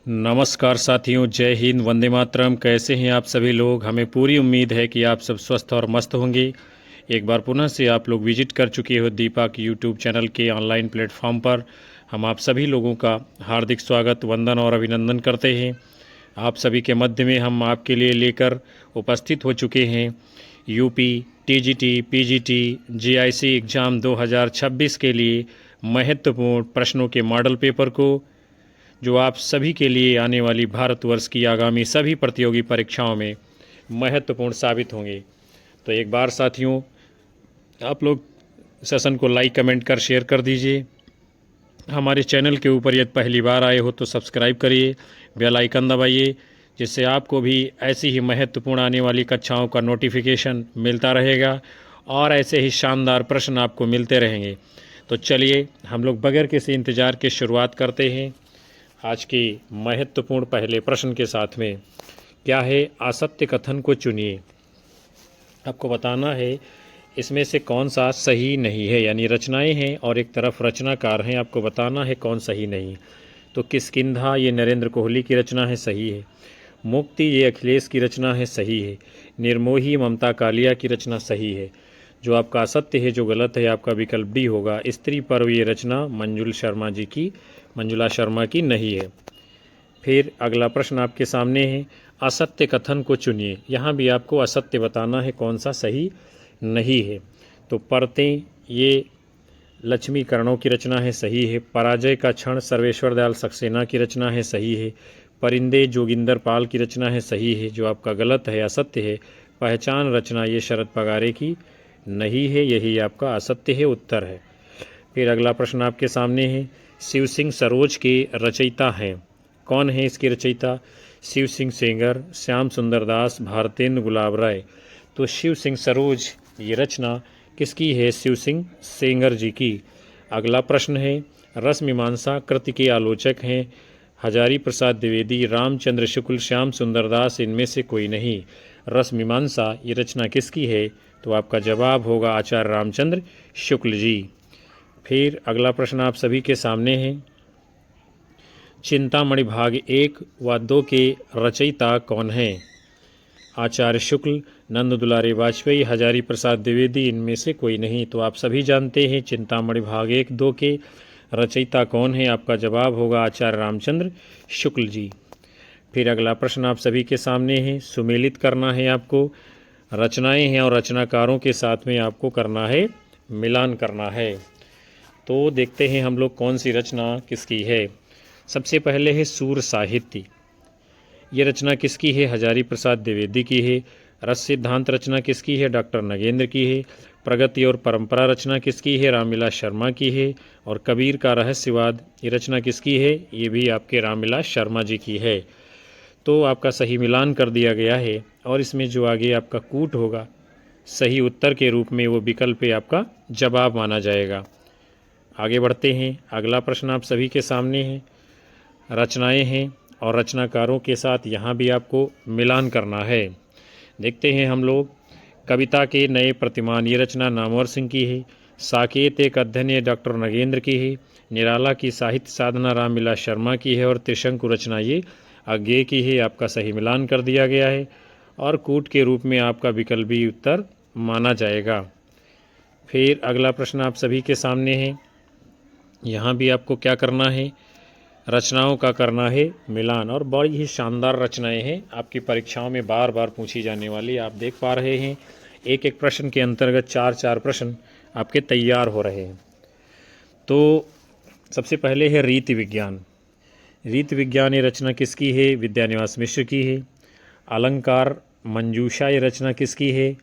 नमस्कार साथियों, जय हिंद, वंदे मातरम। कैसे हैं आप सभी लोग? हमें पूरी उम्मीद है कि आप सब स्वस्थ और मस्त होंगे। एक बार पुनः से आप लोग विजिट कर चुके हो दीपा की यूट्यूब चैनल के ऑनलाइन प्लेटफॉर्म पर। हम आप सभी लोगों का हार्दिक स्वागत, वंदन और अभिनंदन करते हैं। आप सभी के मध्य में हम आपके लिए लेकर उपस्थित हो चुके हैं UP TGT PGT GIC exam 2026 के लिए महत्वपूर्ण प्रश्नों के मॉडल पेपर को, जो आप सभी के लिए आने वाली भारतवर्ष की आगामी सभी प्रतियोगी परीक्षाओं में महत्वपूर्ण साबित होंगे। तो एक बार साथियों, आप लोग सेशन को लाइक कमेंट कर शेयर कर दीजिए। हमारे चैनल के ऊपर यदि पहली बार आए हो तो सब्सक्राइब करिए, बेल आइकन दबाइए, जिससे आपको भी ऐसी ही महत्वपूर्ण आने वाली कक्षाओं का नोटिफिकेशन मिलता रहेगा और ऐसे ही शानदार प्रश्न आपको मिलते रहेंगे। तो चलिए हम लोग बगैर किसी इंतज़ार के शुरुआत करते हैं आज के महत्वपूर्ण पहले प्रश्न के साथ में। क्या है? असत्य कथन को चुनिए। आपको बताना है इसमें से कौन सा सही नहीं है, यानी रचनाएं हैं और एक तरफ रचनाकार हैं। आपको बताना है कौन सही नहीं। तो किष्किंधा ये नरेंद्र कोहली की रचना है, सही है। मुक्ति ये अखिलेश की रचना है, सही है। निर्मोही ममता कालिया की रचना, सही है। जो आपका असत्य है, जो गलत है, आपका विकल्प डी होगा। स्त्री पर्व ये रचना मंजुला शर्मा की नहीं है। फिर अगला प्रश्न आपके सामने है, असत्य कथन को चुनिए। यहाँ भी आपको असत्य बताना है कौन सा सही नहीं है। तो परतें ये लक्ष्मी कर्णों की रचना है, सही है। पराजय का क्षण सर्वेश्वर दयाल सक्सेना की रचना है, सही है। परिंदे जोगिंदर पाल की रचना है, सही है। जो आपका गलत है, असत्य है, पहचान रचना ये शरद पगारे की नहीं है, यही आपका असत्य है, उत्तर है। फिर अगला प्रश्न आपके सामने है, शिव सिंह सरोज के रचयिता हैं। कौन है इसके रचयिता? शिव सिंह सेंगर, श्याम सुंदर दास, भारतेंद्र गुलाब राय। तो शिव सिंह सरोज ये रचना किसकी है? शिव सिंह सेंगर जी की। अगला प्रश्न है, रस मीमांसा कृति के आलोचक हैं हजारी प्रसाद द्विवेदी, रामचंद्र शुक्ल, श्याम सुंदर दास, इनमें से कोई नहीं। रस मीमांसा ये रचना किसकी है? तो आपका जवाब होगा आचार्य रामचंद्र शुक्ल जी। फिर अगला प्रश्न आप सभी के सामने है, चिंतामणि भाग 1 व 2 के रचयिता कौन हैं? आचार्य शुक्ल, नंद दुलारे वाजपेयी, हजारी प्रसाद द्विवेदी, इनमें से कोई नहीं। तो आप सभी जानते हैं चिंतामणि भाग 1, 2 के रचयिता कौन है। आपका जवाब होगा आचार्य रामचंद्र शुक्ल जी। फिर अगला प्रश्न आप सभी के सामने है, सुमेलित करना है आपको। रचनाएं हैं और रचनाकारों के साथ में आपको करना है मिलान करना है। तो देखते हैं हम लोग कौन सी रचना किसकी है। सबसे पहले है सूर साहित्य। ये रचना किसकी है? हजारी प्रसाद द्विवेदी की है। रस सिद्धांत रचना किसकी है? डॉक्टर नगेंद्र की है। प्रगति और परंपरा रचना किसकी है? रामविलास शर्मा की है। और कबीर का रहस्यवाद ये रचना किसकी है? ये भी आपके रामविलास शर्मा जी की है। तो आपका सही मिलान कर दिया गया है और इसमें जो आगे आपका कूट होगा सही उत्तर के रूप में, वो विकल्प आपका जवाब माना जाएगा। आगे बढ़ते हैं। अगला प्रश्न आप सभी के सामने है, रचनाएं हैं और रचनाकारों के साथ यहाँ भी आपको मिलान करना है। देखते हैं हम लोग, कविता के नए प्रतिमान ये रचना नामवर सिंह की है। साकेत एक अध्ययन ये डॉक्टर नगेंद्र की है। निराला की साहित्य साधना रामविलास शर्मा की है। और त्रिशंकु रचना ये अज्ञेय की है। आपका सही मिलान कर दिया गया है और कूट के रूप में आपका विकल्पी उत्तर माना जाएगा। फिर अगला प्रश्न आप सभी के सामने है, यहाँ भी आपको क्या करना है? रचनाओं का करना है मिलान। और बड़ी ही शानदार रचनाएं हैं, आपकी परीक्षाओं में बार बार पूछी जाने वाली। आप देख पा रहे हैं एक एक प्रश्न के अंतर्गत 4-4 प्रश्न आपके तैयार हो रहे हैं। तो सबसे पहले है रीति विज्ञान। रीति विज्ञान ये रचना किसकी है? विद्यानिवास मिश्र की है। अलंकार मंजूषा ये रचना किसकी है?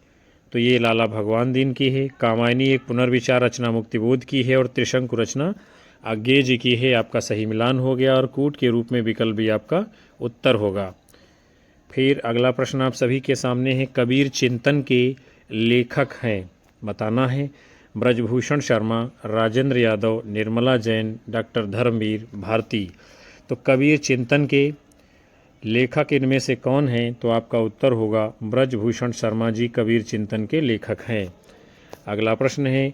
तो ये लाला भगवान दीन की है। कामायनी एक पुनर्विचार रचना मुक्तिबोध की है। और त्रिशंकु रचना अज्ञेय जी की है। आपका सही मिलान हो गया और कूट के रूप में विकल्प भी आपका उत्तर होगा। फिर अगला प्रश्न आप सभी के सामने है, कबीर चिंतन के लेखक हैं, बताना है। ब्रजभूषण शर्मा, राजेंद्र यादव, निर्मला जैन, डॉक्टर धर्मवीर भारती। तो कबीर चिंतन के लेखक इनमें से कौन हैं? तो आपका उत्तर होगा ब्रजभूषण शर्मा जी कबीर चिंतन के लेखक हैं। अगला प्रश्न है,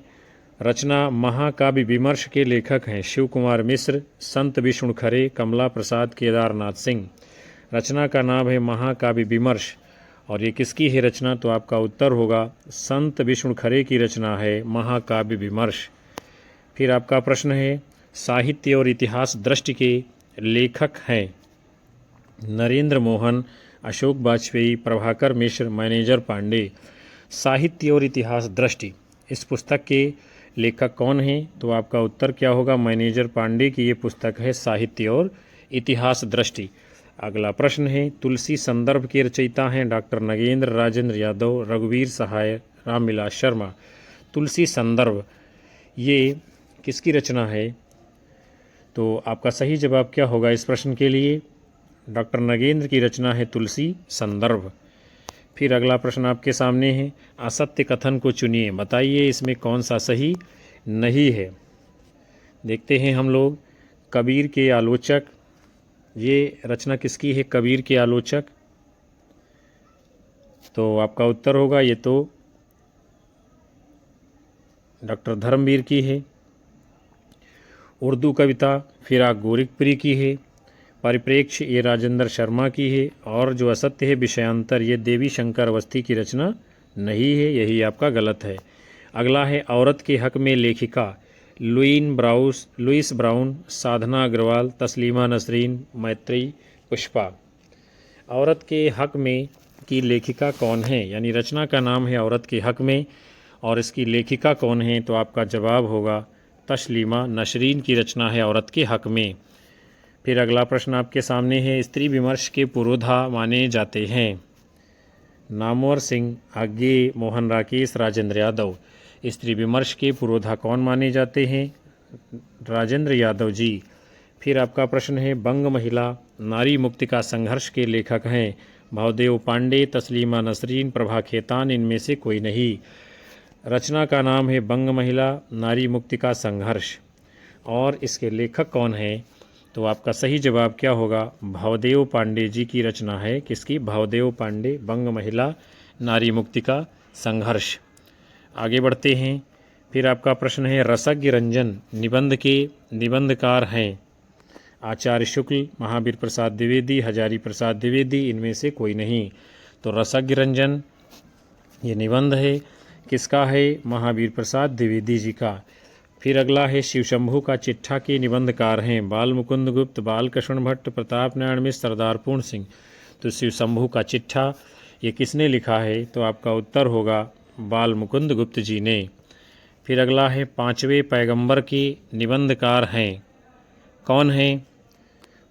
रचना महाकाव्य विमर्श के लेखक हैं शिव कुमार मिश्र, संत विष्णु खरे, कमला प्रसाद, केदारनाथ सिंह। रचना का नाम है महाकाव्य विमर्श और ये किसकी है रचना? तो आपका उत्तर होगा संत विष्णु खरे की रचना है महाकाव्य विमर्श। फिर आपका प्रश्न है साहित्य और इतिहास दृष्टि के लेखक हैं नरेंद्र मोहन, अशोक वाजपेयी, प्रभाकर मिश्र, मैनेजर पांडे। साहित्य और इतिहास दृष्टि इस पुस्तक के लेखक कौन हैं? तो आपका उत्तर क्या होगा? मैनेजर पांडे की ये पुस्तक है साहित्य और इतिहास दृष्टि। अगला प्रश्न है तुलसी संदर्भ के रचयिता हैं डॉक्टर नगेंद्र, राजेंद्र यादव, रघुवीर सहाय, रामविलास शर्मा। तुलसी संदर्भ ये किसकी रचना है? तो आपका सही जवाब क्या होगा इस प्रश्न के लिए? डॉक्टर नगेंद्र की रचना है तुलसी संदर्भ। फिर अगला प्रश्न आपके सामने है असत्य कथन को चुनिए, बताइए इसमें कौन सा सही नहीं है। देखते हैं हम लोग कबीर के आलोचक, ये रचना किसकी है? कबीर के आलोचक। तो आपका उत्तर होगा ये तो डॉक्टर धर्मवीर की है। उर्दू कविता फिराक गोरखपुरी की है। परिप्रेक्ष्य ये राजेंद्र शर्मा की है और जो असत्य है विषयांतर ये देवी शंकर अवस्थी की रचना नहीं है, यही आपका गलत है। अगला है औरत के हक में लेखिका लुइस ब्राउन, साधना अग्रवाल, तस्लीमा नसरीन, मैत्रेयी पुष्पा। औरत के हक में की लेखिका कौन है? यानी रचना का नाम है औरत के हक में और इसकी लेखिका कौन है? तो आपका जवाब होगा तस्लीमा नसरीन की रचना है औरत के हक में। फिर अगला प्रश्न आपके सामने है स्त्री विमर्श के पुरोधा माने जाते हैं नामवर सिंह, आज्ञे, मोहन राकेश, राजेंद्र यादव। स्त्री विमर्श के पुरोधा कौन माने जाते हैं? राजेंद्र यादव जी। फिर आपका प्रश्न है बंग महिला नारी मुक्ति का संघर्ष के लेखक हैं भवदेव पांडे, तस्लीमा नसरीन, प्रभा खेतान, इनमें से कोई नहीं। रचना का नाम है बंग महिला नारी मुक्ति का संघर्ष और इसके लेखक कौन हैं? तो आपका सही जवाब क्या होगा? भवदेव पांडे जी की रचना है। किसकी? भवदेव पांडे, बंग महिला नारी मुक्ति का संघर्ष। आगे बढ़ते हैं। फिर आपका प्रश्न है रसज्ञ रंजन निबंध के निबंधकार हैं आचार्य शुक्ल, महावीर प्रसाद द्विवेदी, हजारी प्रसाद द्विवेदी, इनमें से कोई नहीं। तो रसज्ञ रंजन ये निबंध है किसका है? महावीर प्रसाद द्विवेदी जी का। फिर अगला है शिव शंभू का चिट्ठा के निबंधकार हैं बाल मुकुंद गुप्त, बालकृष्ण भट्ट, प्रताप नारायण मिश्र, सरदार पूर्ण सिंह। तो शिव शंभू का चिट्ठा ये किसने लिखा है? तो आपका उत्तर होगा बाल मुकुंद गुप्त जी ने। फिर अगला है पांचवें पैगंबर के निबंधकार हैं कौन हैं?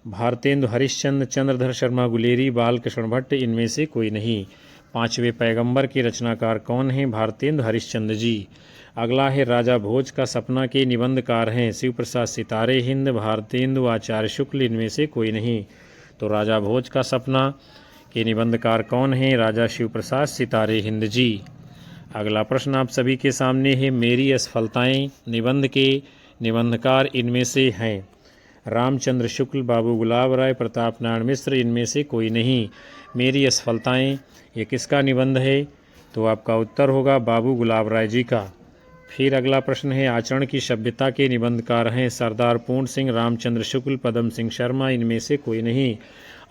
भारतेंदु हरिश्चंद्र, चंद्रधर शर्मा गुलेरी, बालकृष्ण भट्ट, इनमें से कोई नहीं। पांचवें पैगंबर के रचनाकार कौन हैं? भारतेंदु हरिश्चंद्र जी। अगला है राजा भोज का सपना के निबंधकार हैं शिव प्रसाद सितारे हिंद, भारतेंदु, आचार्य शुक्ल, इनमें से कोई नहीं। तो राजा भोज का सपना के निबंधकार कौन हैं? राजा शिव प्रसाद सितारे हिंद जी। अगला प्रश्न आप सभी के सामने है मेरी असफलताएं निबंध के निबंधकार इनमें से हैं रामचंद्र शुक्ल, बाबू गुलाब राय, प्रताप नारायण मिश्र, इनमें से कोई नहीं। मेरी असफलताएं ये किसका निबंध है? तो आपका उत्तर होगा बाबू गुलाब राय जी का। फिर अगला प्रश्न है आचरण की सभ्यता के निबंधकार हैं सरदार पूर्ण सिंह, रामचंद्र शुक्ल, पदम सिंह शर्मा, इनमें से कोई नहीं।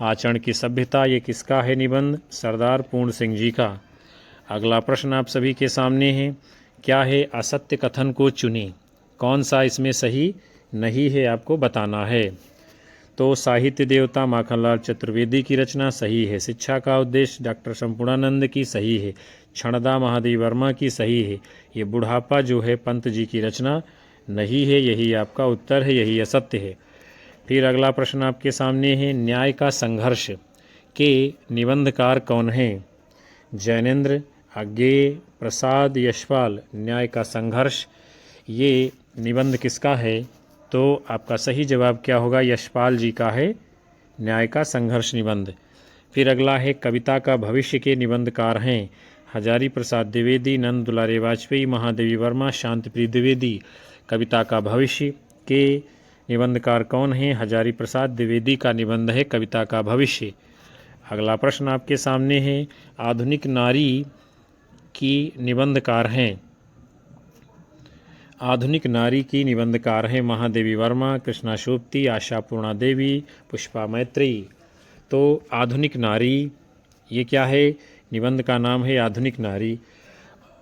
आचरण की सभ्यता ये किसका है निबंध? सरदार पूर्ण सिंह जी का। अगला प्रश्न आप सभी के सामने है क्या है? असत्य कथन को चुने, कौन सा इसमें सही नहीं है आपको बताना है। तो साहित्य देवता माखनलाल चतुर्वेदी की रचना सही है। शिक्षा का उद्देश्य डॉक्टर संपूर्णानंद की सही है। क्षणदा महादेव वर्मा की सही है। ये बुढ़ापा जो है पंत जी की रचना नहीं है, यही आपका उत्तर है, यही असत्य है। फिर अगला प्रश्न आपके सामने है न्याय का संघर्ष के निबंधकार कौन हैं? जैनेन्द्र, आज्ञेय, प्रसाद, यशपाल। न्याय का संघर्ष ये निबंध किसका है? तो आपका सही जवाब क्या होगा? यशपाल जी का है न्याय का संघर्ष निबंध। फिर अगला है कविता का भविष्य के निबंधकार हैं हजारी प्रसाद द्विवेदी, नंद दुलारे वाजपेयी, महादेवी वर्मा, शांतिप्रिय द्विवेदी। कविता का भविष्य के निबंधकार कौन हैं? हजारी प्रसाद द्विवेदी का निबंध है कविता का भविष्य। अगला प्रश्न आपके सामने है आधुनिक नारी की निबंधकार हैं आधुनिक नारी की निबंधकार हैं महादेवी वर्मा, कृष्णा शोभती, आशा पूर्णा देवी, पुष्पा मैत्री। तो आधुनिक नारी ये क्या है? निबंध का नाम है आधुनिक नारी।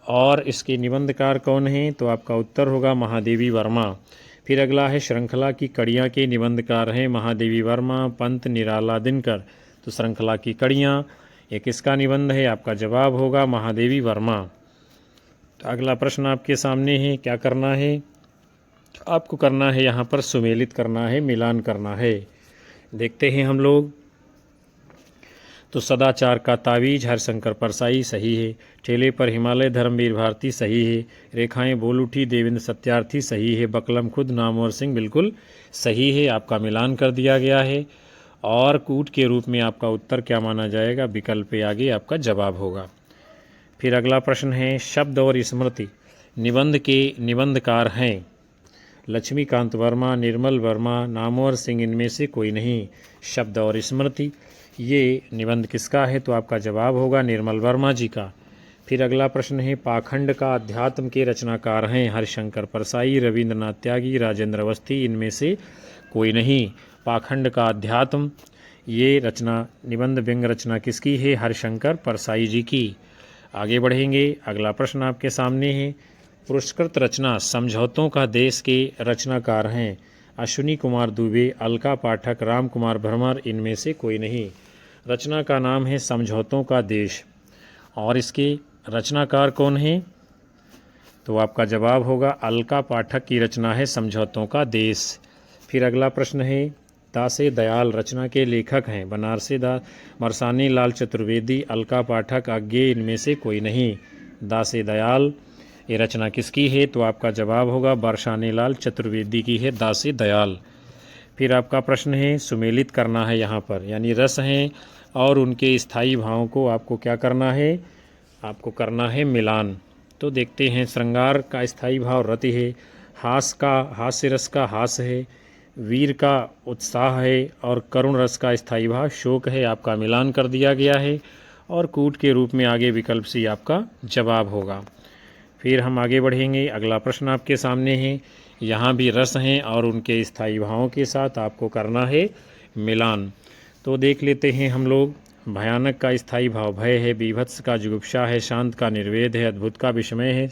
और इसके निबंधकार कौन हैं? तो आपका उत्तर होगा महादेवी वर्मा। फिर अगला है श्रृंखला की कड़ियाँ के निबंधकार हैं महादेवी वर्मा, पंत, निराला, दिनकर। तो श्रृंखला की कड़ियाँ ये किसका निबंध है? आपका जवाब होगा महादेवी वर्मा। तो अगला प्रश्न आपके सामने है, क्या करना है? आपको करना है यहाँ पर सुमेलित करना है, मिलान करना है। देखते हैं हम लोग। तो सदाचार का तावीज हरिशंकर परसाई सही है। ठेले पर हिमालय धर्मवीर भारती सही है। रेखाएं बोल उठी देवेंद्र सत्यार्थी सही है। बकलम खुद नामवर सिंह बिल्कुल सही है। आपका मिलान कर दिया गया है। और कूट के रूप में आपका उत्तर क्या माना जाएगा? विकल्प पे आगे आपका जवाब होगा। फिर अगला प्रश्न है, शब्द और स्मृति निबंध के निबंधकार हैं लक्ष्मीकांत वर्मा, निर्मल वर्मा, नामवर सिंह, इनमें से कोई नहीं। शब्द और स्मृति ये निबंध किसका है? तो आपका जवाब होगा निर्मल वर्मा जी का। फिर अगला प्रश्न है, पाखंड का अध्यात्म के रचनाकार हैं हरिशंकर परसाई, रविंद्रनाथ त्यागी, राजेंद्र अवस्थी, इनमें से कोई नहीं। पाखंड का अध्यात्म ये रचना निबंध व्यंग रचना किसकी है? हरिशंकर परसाई जी की। आगे बढ़ेंगे। अगला प्रश्न आपके सामने है, पुरस्कृत रचना समझौतों का देश के रचनाकार हैं अश्विनी कुमार दुबे, अलका पाठक, राम कुमार भ्रमर, इनमें से कोई नहीं। रचना का नाम है समझौतों का देश। और इसके रचनाकार कौन है? तो आपका जवाब होगा अलका पाठक की रचना है समझौतों का देश। फिर अगला प्रश्न है, दासे दयाल रचना के लेखक हैं बनारसी दास, बरसाने लाल चतुर्वेदी, अलका पाठक, आज्ञे, इनमें से कोई नहीं। दासे दयाल ये रचना किसकी है? तो आपका जवाब होगा बरसाने लाल चतुर्वेदी की है दासे दयाल। फिर आपका प्रश्न है, सुमेलित करना है यहाँ पर, यानी रस हैं और उनके स्थायी भावों को आपको क्या करना है? आपको करना है मिलान। तो देखते हैं, श्रृंगार का स्थायी भाव रति है, हास्य रस का हास है, वीर का उत्साह है और करुण रस का स्थायी भाव शोक है। आपका मिलान कर दिया गया है और कूट के रूप में आगे विकल्प सी आपका जवाब होगा। फिर हम आगे बढ़ेंगे। अगला प्रश्न आपके सामने है, यहाँ भी रस हैं और उनके स्थायी भावों के साथ आपको करना है मिलान। तो देख लेते हैं हम लोग। भयानक का स्थायी भाव भय है, बीभत्स का जुगुप्सा है, शांत का निर्वेद है, अद्भुत का विस्मय है।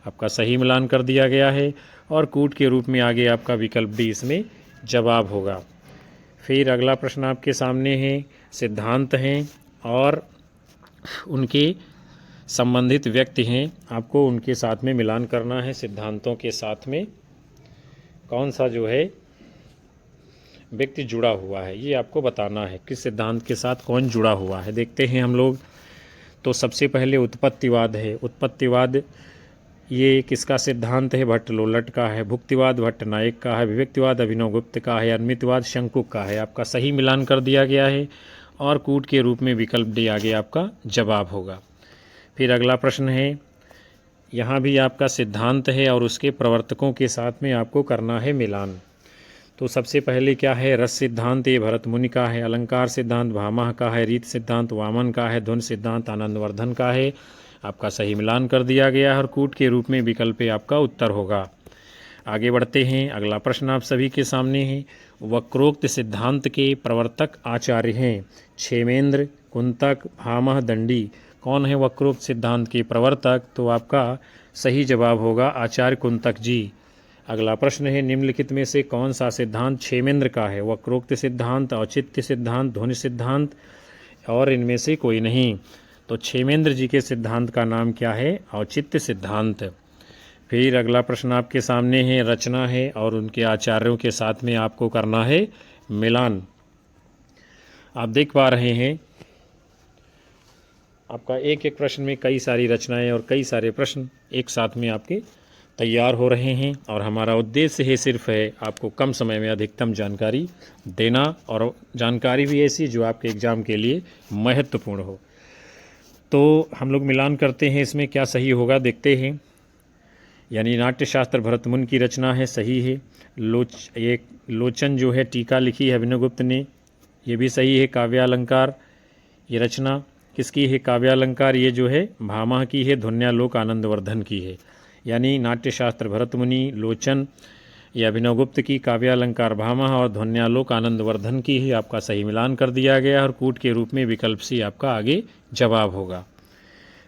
आपका सही मिलान कर दिया गया है और कूट के रूप में आगे आपका विकल्प भी इसमें जवाब होगा। फिर अगला प्रश्न आपके सामने है, सिद्धांत हैं और उनके संबंधित व्यक्ति हैं, आपको उनके साथ में मिलान करना है। सिद्धांतों के साथ में कौन सा जो है व्यक्ति जुड़ा हुआ है, ये आपको बताना है, किस सिद्धांत के साथ कौन जुड़ा हुआ है। देखते हैं हम लोग। तो सबसे पहले उत्पत्तिवाद है। उत्पत्तिवाद ये किसका सिद्धांत है? भट्ट लोलट का है। भुक्तिवाद भट्ट नायक का है। विवेकवाद अभिनव गुप्त का है। अन्मितवाद शंकुक का है। आपका सही मिलान कर दिया गया है और कूट के रूप में विकल्प डी आगे आपका जवाब होगा। फिर अगला प्रश्न है, यहाँ भी आपका सिद्धांत है और उसके प्रवर्तकों के साथ में आपको करना है मिलान। तो सबसे पहले क्या है? रस सिद्धांत ये भरत मुनि का है। अलंकार सिद्धांत भामह का है। रीत सिद्धांत वामन का है। धुन सिद्धांत आनंदवर्धन का है। आपका सही मिलान कर दिया गया है और कूट के रूप में विकल्प आपका उत्तर होगा। आगे बढ़ते हैं। अगला प्रश्न आप सभी के सामने है, वक्रोक्त सिद्धांत के प्रवर्तक आचार्य हैं क्षेमेंद्र, कुंतक, भामह, दंडी। कौन है वक्रोक्त सिद्धांत के प्रवर्तक? तो आपका सही जवाब होगा आचार्य कुंतक जी। अगला प्रश्न है, निम्नलिखित में से कौन सा सिद्धांत क्षेमेंद्र का है? वक्रोक्त सिद्धांत, औचित्य सिद्धांत, ध्वनि सिद्धांत और इनमें से कोई नहीं। तो क्षेमेंद्र जी के सिद्धांत का नाम क्या है? औचित्य सिद्धांत। फिर अगला प्रश्न आपके सामने है, रचना है और उनके आचार्यों के साथ में आपको करना है मिलान। आप देख पा रहे हैं आपका एक एक प्रश्न में कई सारी रचनाएं और कई सारे प्रश्न एक साथ में आपके तैयार हो रहे हैं और हमारा उद्देश्य है सिर्फ है आपको कम समय में अधिकतम जानकारी देना और जानकारी भी ऐसी जो आपके एग्ज़ाम के लिए महत्वपूर्ण हो। तो हम लोग मिलान करते हैं, इसमें क्या सही होगा देखते हैं। यानी नाट्यशास्त्र भरत मुनि की रचना है, सही है। लोचन जो है टीका लिखी है अभिनवगुप्त ने, ये भी सही है। काव्यालंकार ये रचना किसकी है? काव्यालंकार ये जो है भामह की है। ध्वन्यालोक आनंदवर्धन की है। यानी नाट्यशास्त्र भरत मुनि, लोचन या अभिनवगुप्त की, काव्यालंकार भामह और ध्वन्यालोक आनंदवर्धन की ही आपका सही मिलान कर दिया गया और कूट के रूप में विकल्प सी आपका आगे जवाब होगा।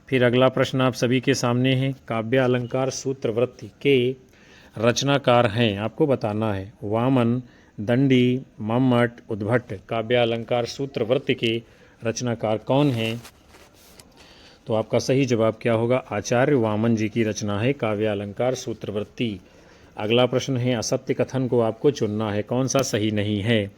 फिर अगला प्रश्न आप सभी के सामने है, काव्य अलंकार सूत्रवृत्ति के रचनाकार हैं, आपको बताना है। वामन, दंडी, मम्मट, उद्भट। काव्य अलंकार सूत्रवृत्ति के रचनाकार कौन हैं? तो आपका सही जवाब क्या होगा? आचार्य वामन जी की रचना है काव्य अलंकार सूत्रवृत्ति। अगला प्रश्न है, असत्य कथन को आपको चुनना है, कौन सा सही नहीं है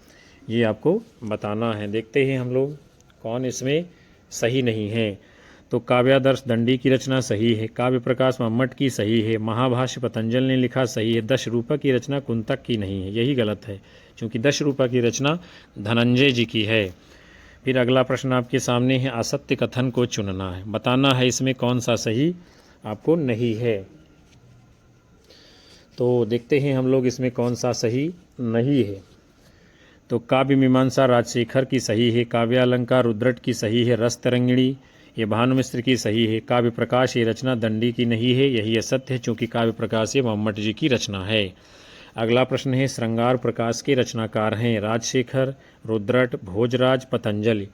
ये आपको बताना है। देखते हैं हम लोग कौन इसमें सही नहीं है। तो काव्यादर्श दंडी की रचना सही है, काव्य प्रकाश मम्मट की सही है, महाभाष्य पतंजल ने लिखा सही है, दश रूपा की रचना कुंतक की नहीं है, यही गलत है क्योंकि दश रूपा की रचना धनंजय जी की है। फिर अगला प्रश्न आपके सामने है, असत्य कथन को चुनना है, बताना है इसमें कौन सा सही आपको नहीं है। तो देखते हैं हम लोग इसमें कौन सा सही नहीं है। तो काव्य मीमांसा राजशेखर की सही है, काव्य अलंकार रुद्रट की सही है, रस तरंगिणी ये भानुमिश्र की सही है, काव्य प्रकाश ये रचना दंडी की नहीं है, यही असत्य है क्योंकि काव्य प्रकाश ये मम्मट जी की रचना है। अगला प्रश्न है, श्रृंगार प्रकाश के रचनाकार हैं राजशेखर, रुद्रट, भोजराज, पतंजलि।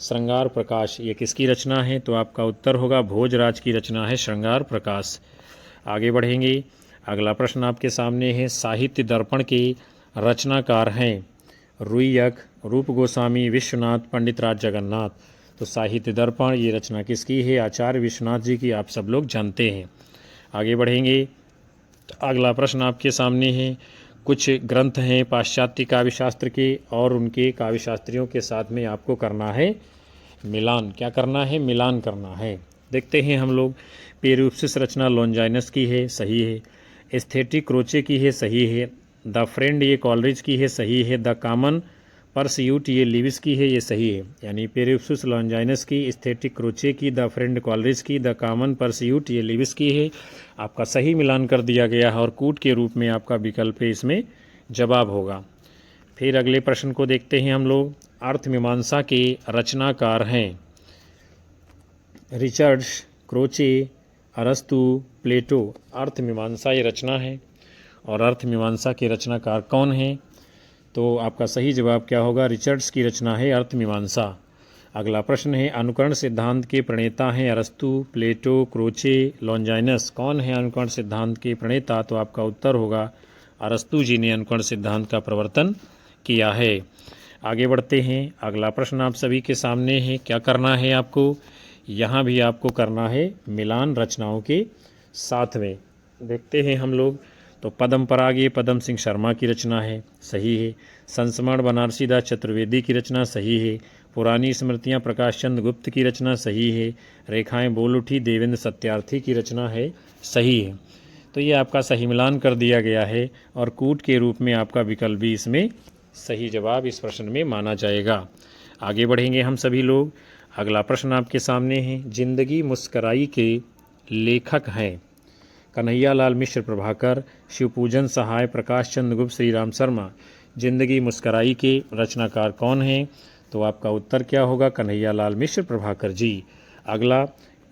श्रृंगार प्रकाश ये किसकी रचना है? तो आपका उत्तर होगा भोजराज की रचना है श्रृंगार प्रकाश। आगे बढ़ेंगे, अगला प्रश्न आपके सामने है, साहित्य दर्पण के रचनाकार हैं रुइयक, रूप गोस्वामी, विश्वनाथ, पंडित राज जगन्नाथ। तो साहित्य दर्पण ये रचना किसकी है? आचार्य विश्वनाथ जी की, आप सब लोग जानते हैं। आगे बढ़ेंगे, अगला प्रश्न आपके सामने है, कुछ ग्रंथ हैं पाश्चात्य काव्यशास्त्र के और उनके काव्यशास्त्रियों के साथ में आपको करना है मिलान। क्या करना है? मिलान करना है। देखते हैं हम लोग, पेरिप्सिस रचना लॉन्जाइनस की है, सही है। एस्थेटिक क्रोचे की है, सही है। द फ्रेंड ये कॉलरिज की है, सही है। द कॉमन परस्यूट ये लिविस की है, ये सही है। यानी पेरिप्सिस लॉन्जाइनस की, एस्थेटिक क्रोचे की, द फ्रेंड कॉलरिज की, द कॉमन परस्यूट ये लिविस की है। आपका सही मिलान कर दिया गया है और कूट के रूप में आपका विकल्प है इसमें जवाब होगा। फिर अगले प्रश्न को देखते हैं हम लोग, अर्थमीमांसा के रचनाकार हैं रिचर्ड्स, क्रोचे, अरस्तु, प्लेटो। अर्थमीमांसा ये रचना है और अर्थमीमांसा के रचनाकार कौन हैं? तो आपका सही जवाब क्या होगा? रिचर्ड्स की रचना है अर्थमीमांसा। अगला प्रश्न है, अनुकरण सिद्धांत के प्रणेता हैं अरस्तु, प्लेटो, क्रोचे, लॉन्जाइनस। कौन है अनुकरण सिद्धांत के प्रणेता? तो आपका उत्तर होगा अरस्तु जी ने अनुकरण सिद्धांत का प्रवर्तन किया है। आगे बढ़ते हैं, अगला प्रश्न आप सभी के सामने है, क्या करना है आपको? यहाँ भी आपको करना है मिलान रचनाओं के साथ में। देखते हैं हम लोग, तो पदम पराग ये पदम सिंह शर्मा की रचना है, सही है। संस्मरण बनारसी दास चतुर्वेदी की रचना, सही है। पुरानी स्मृतियाँ प्रकाश चंद्र गुप्त की रचना, सही है। रेखाएं बोल उठी देवेंद्र सत्यार्थी की रचना है, सही है। तो ये आपका सही मिलान कर दिया गया है और कूट के रूप में आपका विकल्प भी इसमें सही जवाब इस प्रश्न में माना जाएगा। आगे बढ़ेंगे हम सभी लोग, अगला प्रश्न आपके सामने है, जिंदगी मुस्कराई के लेखक हैं कन्हैयालाल मिश्र प्रभाकर, शिवपूजन सहाय, प्रकाश चंद्र गुप्त, श्री राम शर्मा। जिंदगी मुस्कराई के रचनाकार कौन हैं? तो आपका उत्तर क्या होगा? कन्हैयालाल मिश्र प्रभाकर जी। अगला,